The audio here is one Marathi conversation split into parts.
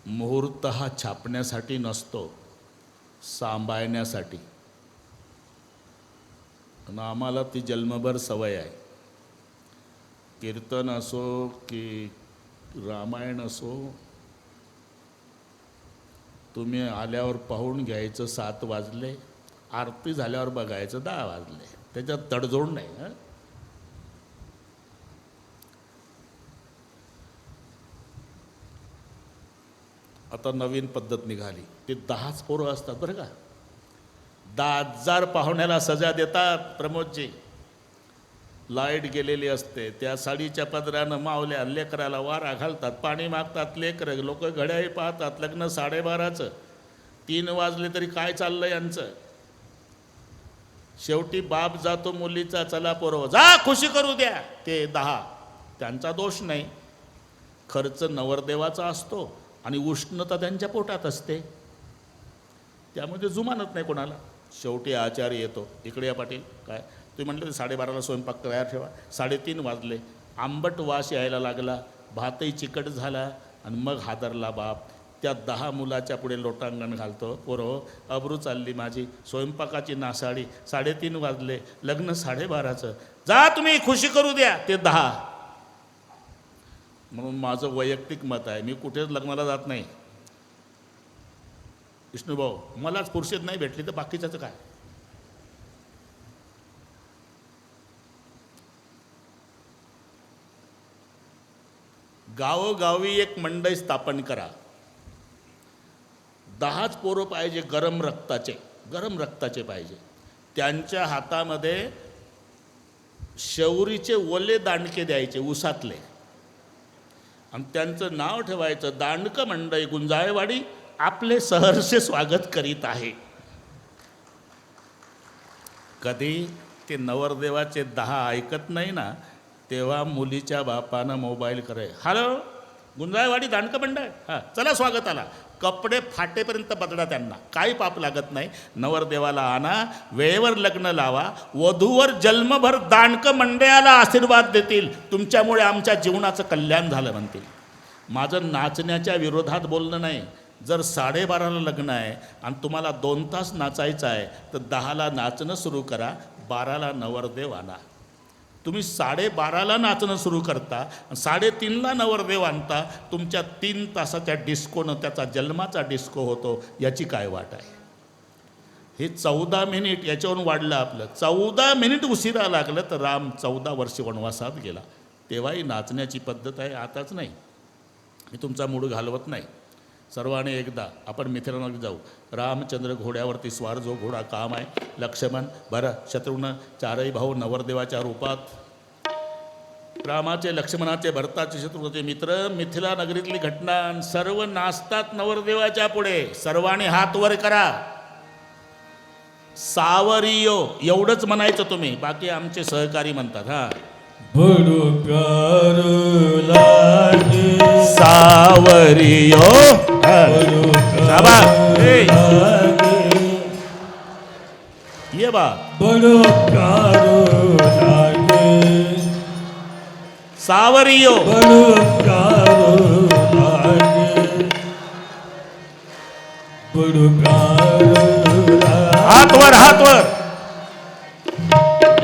मुहूर्त हा छापण्यासाठी नसतो, सांभाळण्यासाठी. आणि आम्हाला ती जन्मभर सवय आहे. कीर्तन असो की रामायण असो, तुम्ही आल्यावर पाहून घ्यायचं 7 वाजले, आरती झाल्यावर बघायचं 10 वाजले. त्याच्यात तडजोड नाही. हं? आता नवीन पद्धत निघाली. ते 10च पोरं असतात बरं का. 10,000 पाहुण्याला सजा देतात प्रमोदजी. लाईट गेलेली असते, त्या साडीच्या पदरानं मावल्या लेकराला वारा घालतात, पाणी मागतात लेकरं. लोक घड्याळी पाहतात, लग्न 12:30चं. 3 वाजले तरी काय चाललं यांचं. शेवटी बाप जातो मुलीचा, चला पोरं जा खुशी करू द्या. ते 10 त्यांचा दोष नाही, खर्च नवरदेवाचा असतो आणि उष्णता त्यांच्या पोटात असते, त्यामध्ये जुमानत नाही कोणाला. शेवटी आचार्य येतो, इकडे या पाटील. काय तुम्ही म्हटलं 12:30ला स्वयंपाक तयार ठेवा. 3:30 वाजले, आंबट वास यायला लागला, भातही चिकट झाला. आणि मग हादरला बाप. त्या 10 मुलाच्या पुढे लोटांगण घालतो, पोरो अब्रू चालली माझी, स्वयंपाकाची नासाडी. 3:30 वाजले, लग्न 12:30चं, जा तुम्ही खुशी करू द्या. ते 10. म्हणून माझं वैयक्तिक मत आहे, मी कुठेच लग्नाला जात नाही. विष्णूभाऊ, मलाच फुरसत नाही भेटली तर बाकीच्याचं काय. गावोगावी एक मंडई स्थापन करा. 10च पोरं पाहिजे, गरम रक्ताचे पाहिजे. त्यांच्या हातामध्ये शौरीचे ओले दांडके द्यायचे, उसातले, आणि त्यांचं नाव ठेवायचं दांडकं मंडई गुंजाळवाडी आपले सहर्ष स्वागत करीत आहे. कधी ते नवरदेवाचे 10 ऐकत नाही ना, तेव्हा मुलीच्या बापानं मोबाईल करे, हॅलो गुंजाळवाडी दांडकं मंडळ, हां चला स्वागताला. कपडे फाटेपर्यंत बदला, त्यांना काही पाप लागत नाही. नवरदेवाला आणा, वेळेवर लग्न लावा, वधूवर जन्मभर दांडकं मंडळाला आशीर्वाद देतील. तुमच्यामुळे आमच्या जीवनाचं कल्याण झालं म्हणतील. माझं नाचण्याच्या विरोधात बोलणं नाही. जर 12:30ला लग्न आहे आणि तुम्हाला 2 तास नाचायचं आहे तर 10ला नाचणं सुरू करा, 12ला नवरदेव आणा. तुम्ही 12:30ला नाचणं सुरू करता, 3:30ला नवरदेव आणता. तुमच्या 3 तासाच्या डिस्कोनं त्याचा जन्माचा डिस्को होतो, याची काय वाट आहे. हे 14 मिनिट याच्यावरून वाढलं आपलं. 14 मिनिट उशिरा लागलं तर राम 14 वर्ष वनवासात गेला. तेव्हाही नाचण्याची पद्धत आहे, आताच नाही. मी तुमचा मूड घालवत नाही. सर्वांनी एकदा आपण मिथिलानगरी जाऊ. रामचंद्र घोड्यावरती स्वार, जो घोडा काम आहे. लक्ष्मण, भरत, शत्रुघ्न 4ही भाऊ नवरदेवाच्या रूपात. रामाचे, लक्ष्मणाचे, भरताचे, शत्रुघ्नाचे मित्र. मिथिला नगरीतली घटना. सर्व नाचतात नवरदेवाच्या पुढे. सर्वांनी हात वर करा. सावरियो एवढंच म्हणायचं तुम्ही, बाकी आमचे सहकारी म्हणतात. हां, बड़ो प्यार लागे सावरियो, बड़ो प्यार लागे, ये बा बड़ो प्यार लागे, सावरियो, बड़ो प्यार लागे, बड़ो प्यार लागे, हात वर,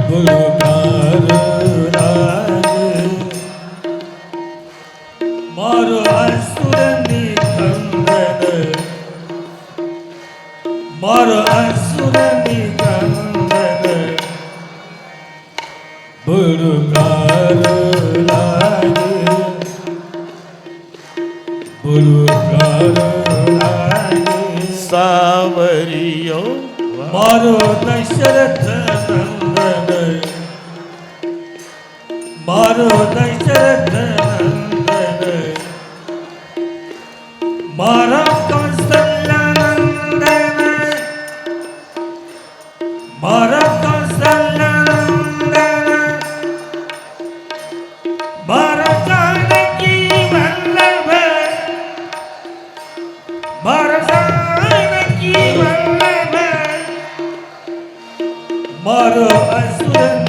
बड़ो प्यार लागे, मारो असुरनी कंदन, मारो असुरनी कंदन, बड़ो प्यार लागे, बड़ो प्यार लागे, सावरियो, मारो दशरथ नंदन, मारो दशरथ नंदन, मारो कौशल्या नंदन, मारो कौशल्या नंदन, मारो जानकी वल्लभ, मारो जानकी वल्लभ, मारो असुर